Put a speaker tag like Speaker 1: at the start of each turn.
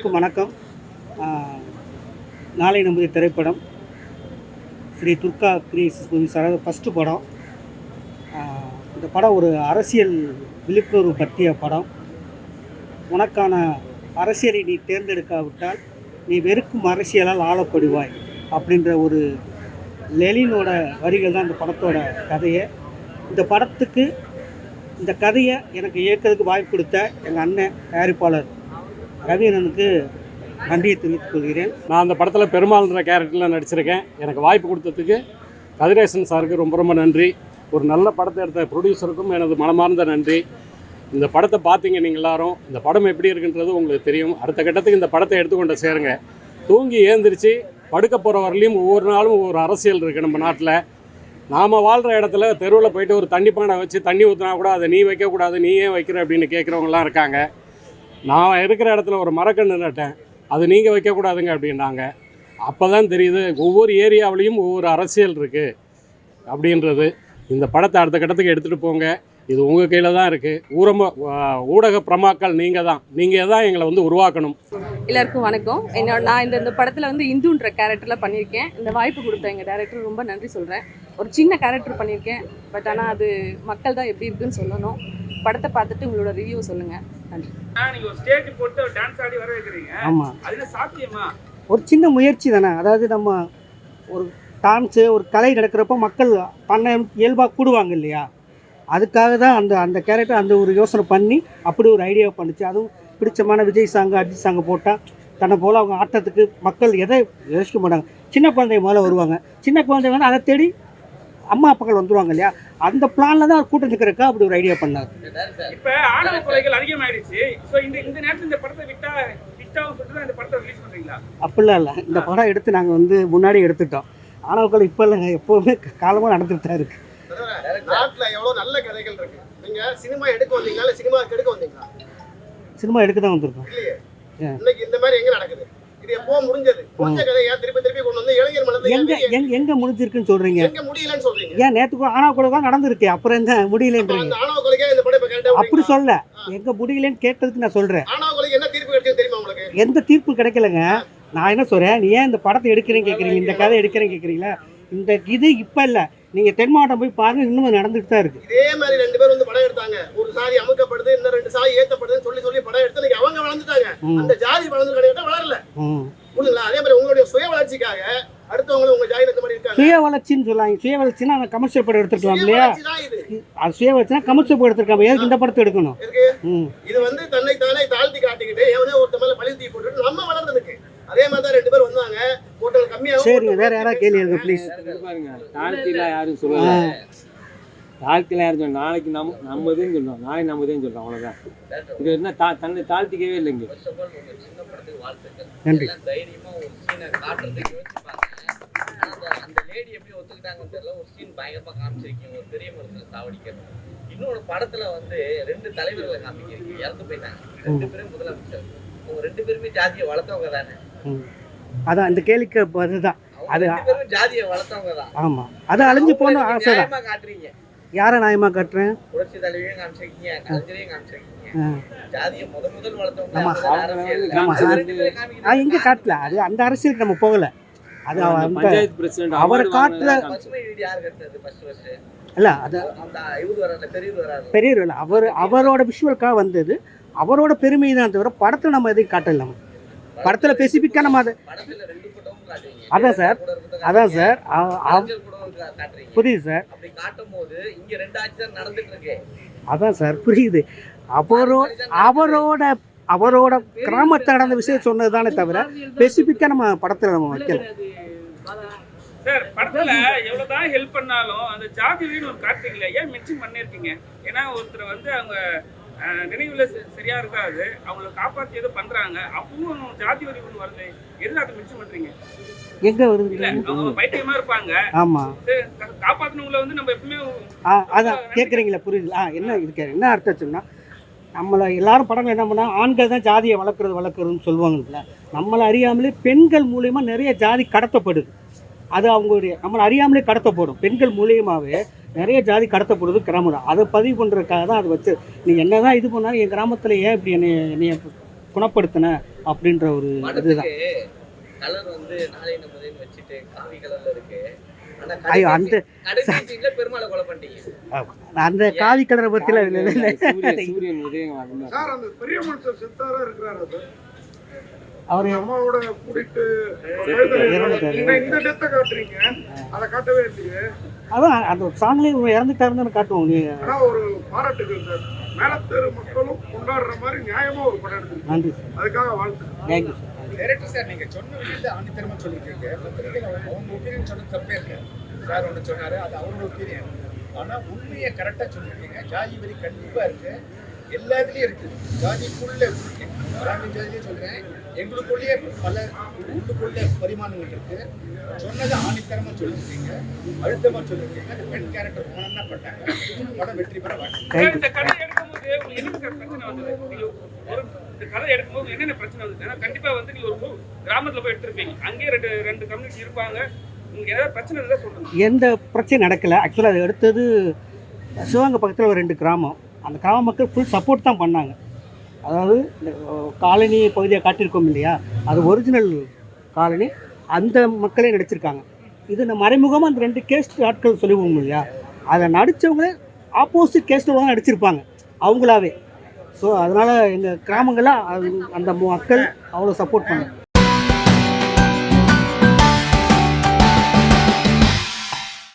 Speaker 1: வணக்கம். நாளை நமது திரைப்படம் Shri Durga creations movie sir first படம். இந்த படம் ஒரு அரசியல் விழிப்புணர்வு பற்றிய படம். உனக்கான அரசியலை நீ தேர்ந்தெடுக்காவிட்டால் நீ வெறுக்கும் அரசியலால் ஆளப்படுவாய் அப்படின்ற ஒரு லெனினோட வரிகள் தான் இந்த படத்தோட கதையை. இந்த படத்துக்கு இந்த கதையை எனக்கு இயக்கிறதுக்கு வாய்ப்பு கொடுத்த எங்கள் அண்ணன் தயாரிப்பாளர் ரவீனனுக்கு நன்றியை தெரிவித்துக் கொள்கிறேன்.
Speaker 2: நான் அந்த படத்தில் பெருமாள்ன்ற கேரக்டரில் நடிச்சிருக்கேன். எனக்கு வாய்ப்பு கொடுத்ததுக்கு கதிரேசன் சாருக்கு ரொம்ப ரொம்ப நன்றி. ஒரு நல்ல படத்தை எடுத்த ப்ரொடியூசருக்கும் எனது மனமார்ந்த நன்றி. இந்த படத்தை பார்த்தீங்க நீங்கள் எல்லாரும். இந்த படம் எப்படி இருக்குன்றது உங்களுக்கு தெரியும். அடுத்த கட்டத்துக்கு இந்த படத்தை எடுத்துக்கொண்டு சேருங்க. தூங்கி ஏந்திரிச்சு படுக்க போகிற வரலையும் ஒவ்வொரு நாளும் ஒவ்வொரு அரசியல் இருக்குது நம்ம நாட்டில். நாம் வாழ்கிற இடத்துல தெருவில் போயிட்டு ஒரு தண்ணி பானை வச்சு தண்ணி ஊற்றினா கூட அதை நீ வைக்கக்கூடாது, நீ ஏன் வைக்கிற அப்படின்னு கேட்குறவங்களாம் இருக்காங்க. நான் இருக்கிற இடத்துல ஒரு மரக்கன்று நட்டேன், அது நீங்கள் வைக்கக்கூடாதுங்க அப்படின்னாங்க. அப்போ தான் தெரியுது ஒவ்வொரு ஏரியாவிலையும் ஒவ்வொரு அரசியல் இருக்குது அப்படின்றது. இந்த படத்தை அடுத்த கட்டத்துக்கு எடுத்துகிட்டு போங்க. இது உங்கள் கையில் தான் இருக்குது. ஊடக பிரமாக்கள் நீங்கள் தான் எங்களை உருவாக்கணும்.
Speaker 3: எல்லாருக்கும் வணக்கம். நான் இந்த படத்தில் இந்துன்ற கேரக்டரில் பண்ணியிருக்கேன். இந்த வாய்ப்பு கொடுத்த எங்கள் டைரக்டர் ரொம்ப நன்றி சொல்கிறேன். ஒரு சின்ன கேரக்டர் பண்ணியிருக்கேன், பட் ஆனால் அது மக்கள் தான் எப்படி இருக்குன்னு சொல்லணும். படத்தை பார்த்துட்டு உங்களோட ரிவ்யூ சொல்லுங்கள். நன்றி.
Speaker 1: ஆமாம், ஒரு சின்ன முயற்சி தானே. அதாவது நம்ம ஒரு டான்ஸு ஒரு கலை நடக்கிறப்போ மக்கள் பண்ண இயல்பாக கூடுவாங்க இல்லையா, அதுக்காக தான் அந்த கேரக்டர் அந்த ஒரு யோசனை பண்ணி அப்படி ஒரு ஐடியா பண்ணிச்சு. அதுவும் பிடிச்சமான விஜய் சாங்கு அஜித் சாங்கு போட்டால் தன்னை போல் அவங்க ஆட்டத்துக்கு மக்கள் எதை யோசிக்க மாட்டாங்க. சின்ன குழந்தைங்க முதல்ல வருவாங்க, சின்ன குழந்தைங்க அதை தேடி அம்மா அப்பாக்கள் வந்துருவாங்க இல்லையா, அந்த பிளான்ல தான் அவர் கூட்டம் நிற்கிறக்கா அப்படி ஒரு ஐடியா பண்ணார்.
Speaker 4: இப்போ ஆணவ கொலைகள் அதிகமாயிடுச்சு. ஸோ இந்த நேரத்தில் இந்த படத்தை விட்டாவும் சொல்லிட்டு தான் இந்த படத்தை ரிலீஸ் பண்ணுறீங்களா?
Speaker 1: அப்படிலாம் இல்லை. இந்த படம் எடுத்து நாங்கள் முன்னாடி எடுத்துட்டோம். ஆணவ கொலை இப்போ இல்லைங்க, எப்போவுமே காலமாக நடந்துட்டு தான் இருக்கு.
Speaker 5: நாட்டில் எவ்வளோ நல்ல கதைகள் இருக்கு. நீங்கள் சினிமா எடுக்க வந்தீங்களா இல்லை சினிமா எடுக்க வந்தீங்களா?
Speaker 1: சினிமா எடுக்க தான் வந்திருக்கோம்.
Speaker 5: இல்லையே, இன்னைக்கு இந்த மாதிரி எங்கே நடக்குது? இது எப்போ முடிஞ்சது? முடிஞ்ச கதையை திருப்பி கொண்டு வந்து இளைஞர் மனதை
Speaker 1: எங்க முடிஞ்சிருக்குன்னு சொல்றீங்க?
Speaker 5: எங்க முடியலன்னு சொல்றீங்க?
Speaker 1: ஏன் நேத்து கூட ஆணவ கொலை தான் நடந்திருக்கு, அப்புறம் என்ன முடியலன்றீங்க?
Speaker 5: ஆணவ கொலைக்கே இந்த படம் இப்ப கேட்டா
Speaker 1: அப்படி சொல்ல, எங்க முடியலன்னு கேட்டதுக்கு நான் சொல்றேன்.
Speaker 5: ஆணவ கொலைக்கு என்ன தீர்ப்பு கிடைச்சது தெரியுமா உங்களுக்கு?
Speaker 1: எந்த தீர்ப்பு கிடைக்கலங்க. நான் என்ன சொல்றேன், நீ ஏன் இந்த படத்தை எடுக்கிறேன்னு கேட்குறீங்க, இந்த கதை எடுக்கிறேன்னு கேட்குறீங்களா? இந்த இது இப்போ இல்லை, நீங்கள் தென் மாவட்டம் போய் பாருங்க, இன்னும் நடந்துட்டு தான் இருக்கு.
Speaker 5: இதே மாதிரி 2 பேர் படம் எடுத்தாங்க. ஒரு சாதி அமுக்கப்படுது, இன்னும் 2 சாதி ஏற்றப்படுதுன்னு சொல்லி படம் எடுத்து அவங்க வளர்ந்துட்டாங்க. அந்த ஜாதி வளர்ந்து கிடையாது, வளரல. புரியுங்களா? அதே மாதிரி உங்களுடைய சுய வளர்ச்சிக்காக அடுத்தவங்களும் உங்க ஜாதி இந்த மாதிரி இருக்காங்க.
Speaker 1: சுய வளர்ச்சின்னு சொல்லாங்க. சுய வளர்ச்சினா அந்த கமர்ஷியல் படம் எடுத்துக்கலாம் இல்லையா? அது சுய வளர்ச்சினா கமர்ஷியல் படம் எடுத்துருக்காங்க. எதுக்கு இந்த படத்தை எடுக்கணும்?
Speaker 5: இது தன்னை தானே தாழ்த்தி காட்டிக்கிட்டு எவனோ ஒருத்த மேல பழி தூக்கி போட்டுட்டு நம்ம வளர்றதுக்கு. அதே மாதிரி தான் 2 பேர் வந்தாங்க. ஓட்டல் கம்மியாக.
Speaker 1: சரிங்க, வேற யாராவது கேள்வி எழுதுங்க ப்ளீஸ்.
Speaker 6: பாருங்க, தாழ்த்திலாம் யாரும் சொல்லல. தாழ்த்திலாம் யாரும் சொல்ல, நாளைக்கு நம்மதுன்னு சொல்றோம், நாளைக்கு நம்மதுன்னு சொல்றோம், அவ்வளவுதான். இது என்ன தன்னை தாழ்த்திக்கவே இல்லைங்க.
Speaker 1: நன்றி.
Speaker 7: தைரியமா ஒரு சீனை காட்டுறதுக்கு யோசிப்பாங்க. அந்த லேடி எப்படி ஒத்துக்கிட்டாங்கன்னு தெரியல. ஒரு சீன் பயங்கரமா காமிச்சிருக்கீங்க, ஒரு பெரிய மருத்துவ சாவடிக்கிறது. இன்னொரு படத்துல 2 தலைவர்களை காமிக்கிறீங்க, இறந்து போயிட்டாங்க. 2 பேரும் முதலமைச்சர். அவங்க 2 பேருமே ஜாதியை வளர்த்தவங்க தானே?
Speaker 1: அதான் இந்த கேள்விக்கு அதுதான். அது
Speaker 7: 2 பேரும் ஜாதியை வளர்த்தவங்க தான்.
Speaker 1: ஆமா, அது அழிஞ்சு போன ஆசை தான்.
Speaker 7: காட்டுறீங்க.
Speaker 1: யாரை நியாயமா காட்டுறேன்?
Speaker 7: புரட்சி தலைவியும் காமிச்சிருக்கீங்க, கலைஞரையும் காமிச்சிருக்கீங்க. ஜாதியை முதல் வளர்த்தவங்க.
Speaker 1: எங்க காட்டல, அது அந்த அரசியலுக்கு நம்ம போகல. அது
Speaker 6: பஞ்சாயத்து பிரசிடென்ட்
Speaker 1: அவர் காட்டுல
Speaker 7: யார் கட்டுறது ஃபர்ஸ்ட்
Speaker 1: இல்ல, அது
Speaker 7: அந்த இவர் வராரு,
Speaker 1: பெரியவர் இல்ல, அவரோட விஷுவலுக்காக வந்தது. அவரோட பெருமை தான் தவிர படத்தை நம்ம எதையும் காட்டலாம். படத்துல ஸ்பெசிஃபிக்கா நம்ம அதை அதான் சார் புரியுது சார். அதான் சார் புரியுது. அவரோட கிராமத்தை நடந்த விஷயம் சொன்னது தானே தவிர ஸ்பெசிஃபிக்கா நம்ம படத்துல நம்ம வைக்கல.
Speaker 4: சார், படத்துல எவ்வளவுதான் ஹெல்ப் பண்ணாலும் அந்த ஜாதி வீடு காட்டுறீங்களா, ஏன் மென்ஷன் பண்ணிருக்கீங்க? ஏன்னா ஒருத்தர் அவங்க நினைவுல சரியா இருக்காது, அவங்களை காப்பாற்றி எதுவும் பண்றாங்க, அப்பவும் ஜாதி வரி ஒன்று வருது, எதுல அதை மென்ஷன் பண்றீங்க?
Speaker 1: எங்க வருது
Speaker 4: இல்ல, அவங்க பைத்தியமா இருப்பாங்க.
Speaker 1: ஆமா,
Speaker 4: காப்பாத்தினவங்களை நம்ம எப்பவுமே
Speaker 1: அதான் கேக்குறீங்களா? புரியுது. என்ன இதுக்கு என்ன அர்த்தம் சொன்னா, நம்மளை எல்லாரும் படங்கள் என்ன பண்ணா ஆண்கள் தான் ஜாதியை வளர்க்குறதுன்னு சொல்லுவாங்கல்ல. நம்மளை அறியாமலே பெண்கள் மூலியமா நிறைய ஜாதி கடத்தப்படுது. அது அவங்களுடைய நம்மளை அறியாமலே கடத்தப்படும். பெண்கள் மூலியமாகவே நிறைய ஜாதி கடத்தப்படுறது கிராமம். அதை பதிவு பண்ணுறதுக்காக தான் அதை வச்சு நீ என்ன தான் இது பண்ணாலும் என் கிராமத்தில் ஏன் இப்படி என்னைய குணப்படுத்தின அப்படின்ற ஒரு இதுதான்.
Speaker 7: படத்துக்கு கலர் வந்து நாளை நமதேன்னு வச்சுட்டு காவி கலர்ல இருக்கு. ஆனா
Speaker 1: ஐயோ, அந்த
Speaker 7: கடைசி சீன்ல பெருமாளை கொலை பண்ணிட்டீங்க.
Speaker 1: அந்த காவி கலரை பற்றிலாம் இல்லை.
Speaker 6: சூரியன் உதயம் வரல.
Speaker 8: சார் அந்த பெரிய மனுஷர் செத்தாரா இருக்கிறாரா சார்?
Speaker 1: அவர்
Speaker 8: அம்மாவோட கூட்டிட்டு
Speaker 1: இறந்துட்டாரு.
Speaker 8: இந்த டெத்தை காட்டுறீங்க, அதை காட்டவே இல்லையே.
Speaker 1: அதான் அந்த சாங்லேயே இறந்துட்டாருன்னு காட்டுவோம். நீ
Speaker 8: ஆனா ஒரு பாராட்டுகள் சார், மேலத்தேரு மக்களும் கொண்டாடுற மாதிரி நியாயமா ஒரு படம் எடுத்து
Speaker 1: நன்றி சார்,
Speaker 8: அதுக்காக வாழ்த்து.
Speaker 1: Thank you sir.
Speaker 9: டைரக்டர் சார், நீங்க சொன்ன விஷயத்தை ஆணித்தரமா சொல்லிருக்கீங்க. பத்திரிகையில் அவங்க ஒப்பீனியன் சொன்னது தப்பே இல்லை. சார் ஒன்று சொன்னாரு, அது அவரோட ஒப்பீனியன். ஆனா உண்மையை கரெக்டா சொல்லியிருக்கீங்க. ஜாதி வரி கண்டிப்பா இருக்கு, எல்லாத்துலயும் இருக்கு. ஜாதிக்குள்ள இருக்கு, வராண்டி ஜாதியிலே சொல்றேன், எங்களுக்குள்ளேயே பல உள்ளுக்குள்ள பரிமாணங்கள் இருக்கு. சொன்னதை ஆணித்தரமா சொல்லியிருக்கீங்க, அழுத்தமா சொல்லியிருக்கீங்க. அந்த பெண் கேரக்டர் மனம்னா பட்டாங்க. படம் வெற்றி பெற வாழ்க்கை.
Speaker 4: இந்த கதை எடுக்கும்போது உங்களுக்கு என்ன சார் பிரச்சனை வந்தது? நீங்க ஒரு இந்த கதை எடுக்கும்போது என்னென்ன பிரச்சனை வந்தது? ஏன்னா கண்டிப்பா வந்து நீங்க ஒரு கிராமத்துல போய் எடுத்திருப்பீங்க, அங்கேயே ரெண்டு கம்யூனிட்டி இருப்பாங்க. உங்களுக்கு ஏதாவது பிரச்சனை இருந்தா சொல்லுங்க.
Speaker 1: எந்த பிரச்சனையும் நடக்கலை. ஆக்சுவலாக அது எடுத்தது சிவகங்கை பக்கத்தில் ஒரு 2 கிராமம். அந்த கிராம மக்கள் ஃபுல் சப்போர்ட் தான் பண்ணாங்க. அதாவது இந்த காலனி பகுதியை காட்டியிருக்கோம் இல்லையா, அது ஒரிஜினல் காலனி, அந்த மக்களே நடிச்சிருக்காங்க. இது நம்ம மறைமுகமாக அந்த 2 கேஸ்ட் ஆட்கள் சொல்லுவோம் இல்லையா, அதை நடித்தவங்களே ஆப்போசிட் கேஸ்ட்டில் தான் நடிச்சிருப்பாங்க அவங்களாவே. ஸோ அதனால் எங்கள் கிராமங்களில் அந்த மக்கள் அவ்வளோ சப்போர்ட் பண்ணாங்க.